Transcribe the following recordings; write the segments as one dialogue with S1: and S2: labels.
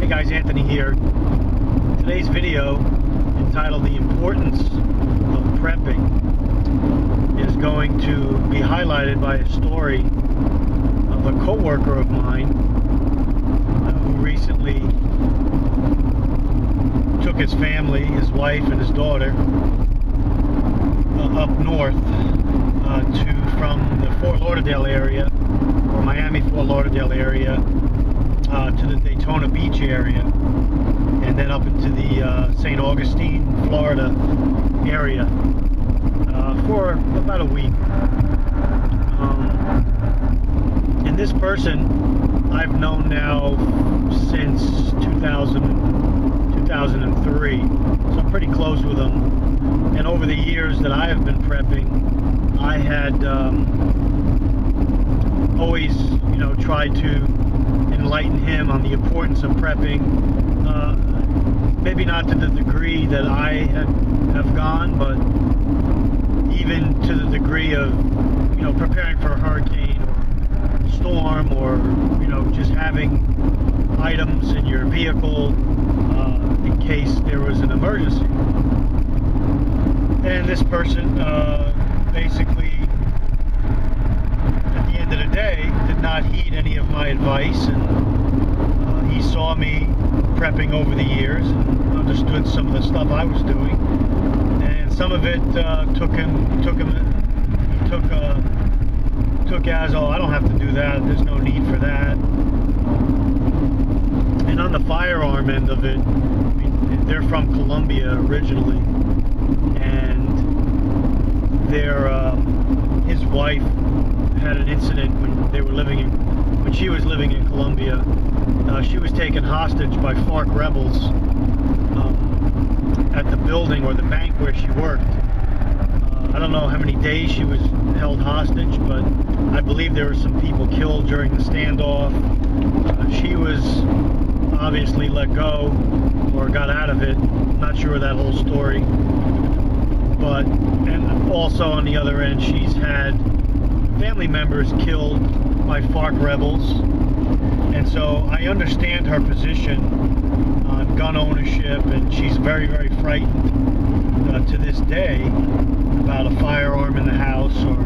S1: Hey guys, Anthony here. Today's video, entitled The Importance of Prepping, is going to be highlighted by a story of a co-worker of mine who recently took his family, his wife and his daughter, up north from the Fort Lauderdale area, or Miami, Fort Lauderdale area, to the Daytona Beach area, and then up into the St. Augustine, Florida area for about a week. And this person I've known now since 2003, so I'm pretty close with him. And over the years that I have been prepping, I had always, tried to enlighten him on the importance of prepping. Maybe not to the degree that I have gone, but even to the degree of, preparing for a hurricane or storm, or, just having items in your vehicle in case there was an emergency. And this person basically, at the end of the day, did not heed any of my advice, and he saw me prepping over the years and understood some of the stuff I was doing, and some of it took as, oh, I don't have to do that, there's no need for that. And on the firearm end of it, they're from Colombia originally, and his wife had an incident when she was living in Colombia. She was taken hostage by FARC rebels at the building or the bank where she worked. I don't know how many days she was held hostage, but I believe there were some people killed during the standoff. She was obviously let go or got out of it. Not sure of that whole story. And also on the other end, she's had family members killed by FARC rebels. And so I understand her position on gun ownership, and she's very, very frightened to this day about a firearm in the house, or,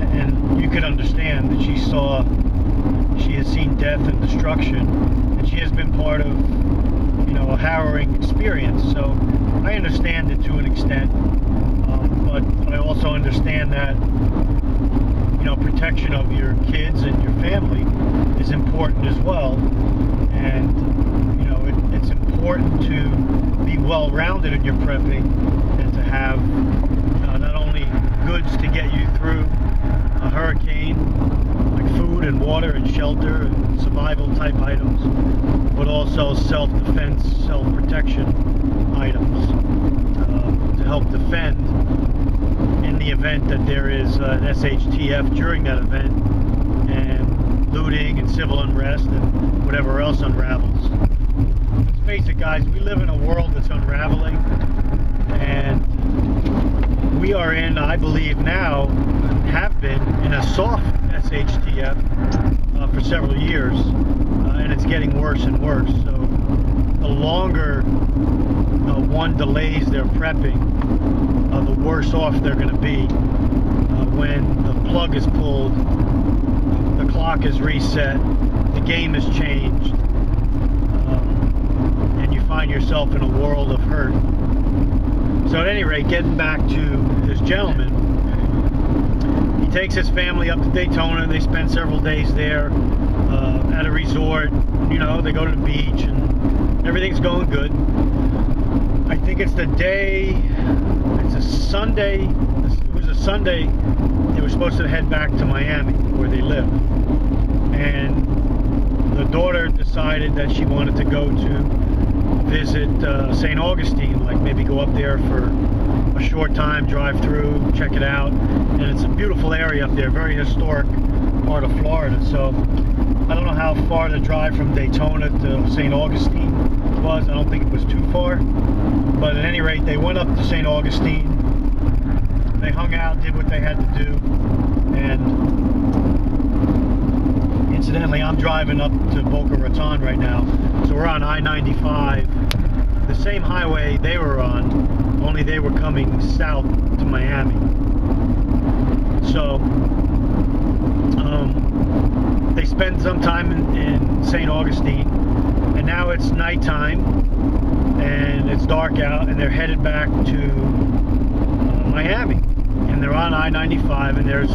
S1: and you could understand that she has seen death and destruction, and she has been part of, a harrowing experience. So I understand it to an extent, but I also understand that, protection of your kids and your family is important as well. And, it's important to be well-rounded in your prepping, and to have not only goods to get you through a hurricane, like food and water and shelter and survival type items, but also self-defense, self-protection items to help defend in the event that there is an SHTF during that event, and looting and civil unrest and whatever else unravels. Let's face it, guys, we live in a world that's unraveling, and we are in, I believe now, have been in a soft SHTF for several years, and it's getting worse and worse. So the longer one delays their prepping, the worse off they're going to be. When the plug is pulled, the clock is reset, the game has changed, and you find yourself in a world of hurt. So at any rate, getting back to this gentleman, he takes his family up to Daytona. They spend several days there at a resort. They go to the beach, and everything's going good. I think it's a Sunday. It was a Sunday. They were supposed to head back to Miami, where they live. And the daughter decided that she wanted to go to visit St. Augustine, like maybe go up there for a short time, drive through, check it out. And it's a beautiful area up there, very historic part of Florida. So I don't know how far the drive from Daytona to St. Augustine was. I don't think it was too far. But at any rate, they went up to St. Augustine. They hung out, did what they had to do. And Incidentally, I'm driving up to Boca Raton right now, so we're on I-95, the same highway they were on, only they were coming south to Miami. So they spent some time in St. Augustine, and now it's nighttime and it's dark out, and they're headed back to Miami, and they're on I-95, and there's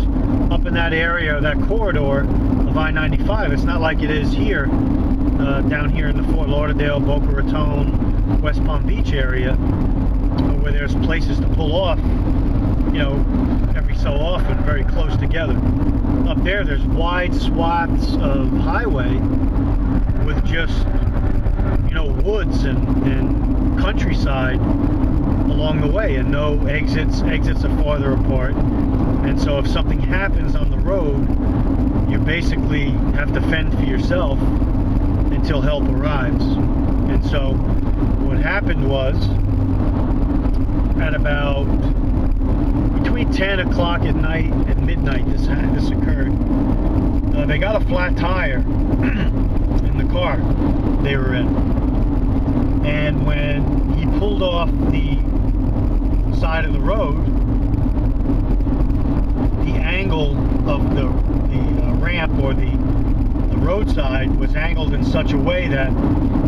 S1: up in that area, that corridor of I-95, it's not like it is here, down here in the Fort Lauderdale, Boca Raton, West Palm Beach area, where there's places to pull off, you know, every so often, very close together. Up there's wide swaths of highway with just, you know, woods and countryside along the way, and no exits. Exits are farther apart, and so if something happens on the road, you basically have to fend for yourself until help arrives. And so what happened was, at about between 10 o'clock at night and midnight, this occurred. They got a flat tire in the car they were in, and when he pulled off the side of the road, the angle of the ramp, or the roadside, was angled in such a way that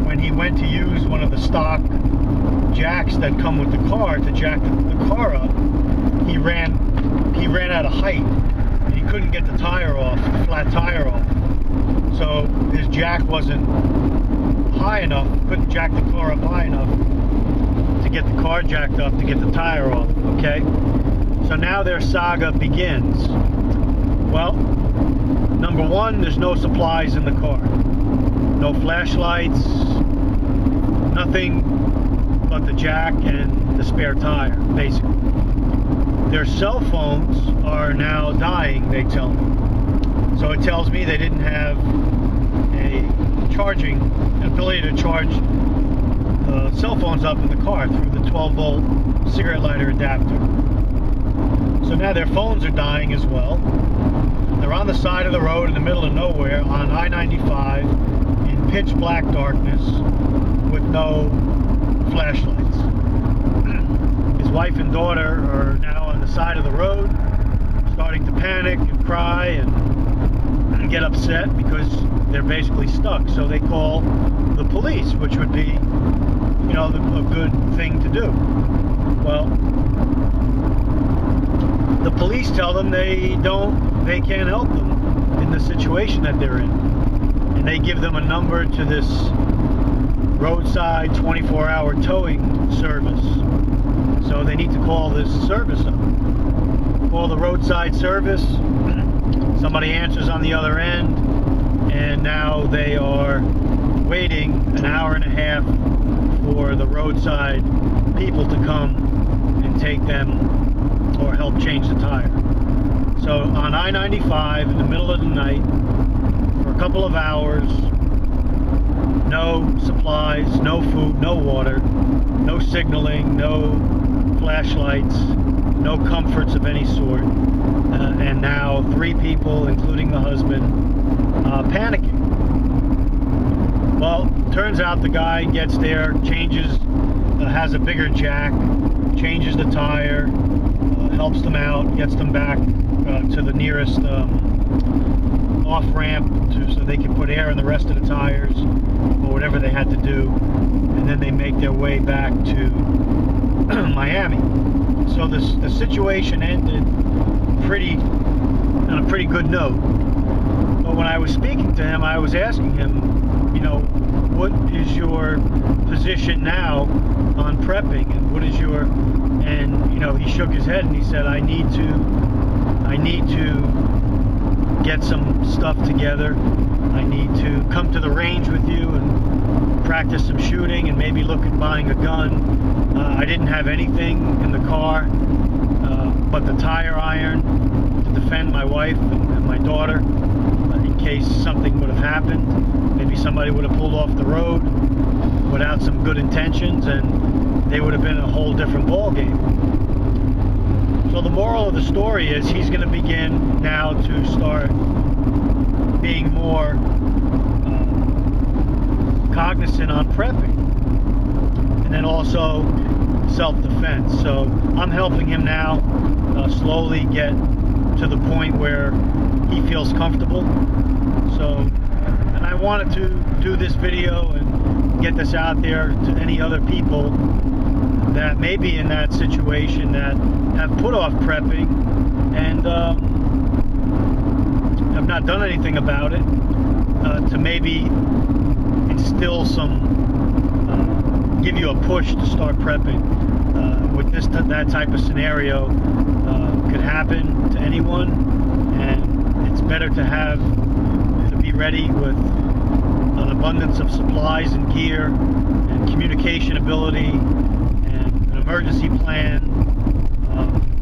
S1: when he went to use one of the stock jacks that come with the car to jack the car up, he ran out of height, and he couldn't get the tire off, the flat tire off. So his jack wasn't high enough, couldn't jack the car up high enough to get the car jacked up to get the tire off, okay? So now their saga begins. Well, number one, there's no supplies in the car. No flashlights, nothing but the jack and the spare tire, basically. Their cell phones are now dying, they tell me. So it tells me they didn't have an ability to charge cell phones up in the car through the 12-volt cigarette lighter adapter. So now their phones are dying as well. They're on the side of the road in the middle of nowhere on I-95 in pitch black darkness with no flashlights. His wife and daughter are now on the side of the road, starting to panic and cry and get upset because they're basically stuck. So they call the police, which would be, you know, a good thing to do. Well, the police tell them they can't help them in the situation that they're in, and they give them a number to this roadside 24-hour towing service. So they need to call this service up. Call the roadside service. Somebody answers on the other end, and now they are waiting an hour and a half for the roadside people to come and take them or help change the tire. So on I-95 in the middle of the night for a couple of hours, no supplies, no food, no water, no signaling, no flashlights, no comforts of any sort, and now 3 people, including the husband, panicking. Well, turns out the guy gets there, changes, has a bigger jack, changes the tire, helps them out, gets them back to the nearest off-ramp so they can put air in the rest of the tires, or whatever they had to do, and then they make their way back to Miami. So the situation ended on a pretty good note. But when I was speaking to him, I was asking him, you know, what is your position now on prepping, and what is your, and you know, he shook his head and he said, I need to get some stuff together. I need to come to the range with you and practice some shooting and maybe look at buying a gun. I didn't have anything in the car but the tire iron to defend my wife and my daughter in case something would have happened. Maybe somebody would have pulled off the road without some good intentions, and they would have been in a whole different ball game. So the moral of the story is he's going to begin now to start being more cognizant on prepping. And then also self-defense. So I'm helping him now slowly get to the point where he feels comfortable. So, and I wanted to do this video and get this out there to any other people that may be in that situation, that have put off prepping and have not done anything about it, to maybe instill some, give you a push to start prepping. With that type of scenario could happen to anyone, and it's better to be ready with an abundance of supplies and gear and communication ability and an emergency plan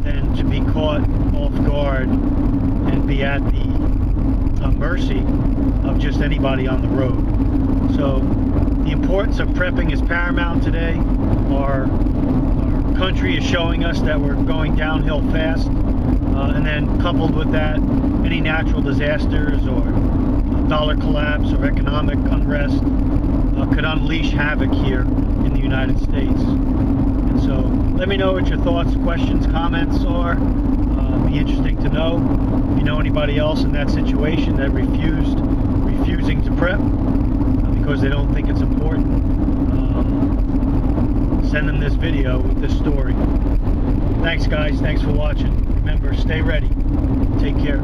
S1: than to be caught off guard and be at the mercy of just anybody on the road. So the importance of prepping is paramount today. Our country is showing us that we're going downhill fast, and then coupled with that, any natural disasters or dollar collapse or economic unrest could unleash havoc here in the United States. And so let me know what your thoughts, questions, comments are. Be interesting to know if you know anybody else in that situation that refusing to prep because they don't think it's important. Send them this video with this story. Thanks guys, thanks for watching. Remember, stay ready. Take care.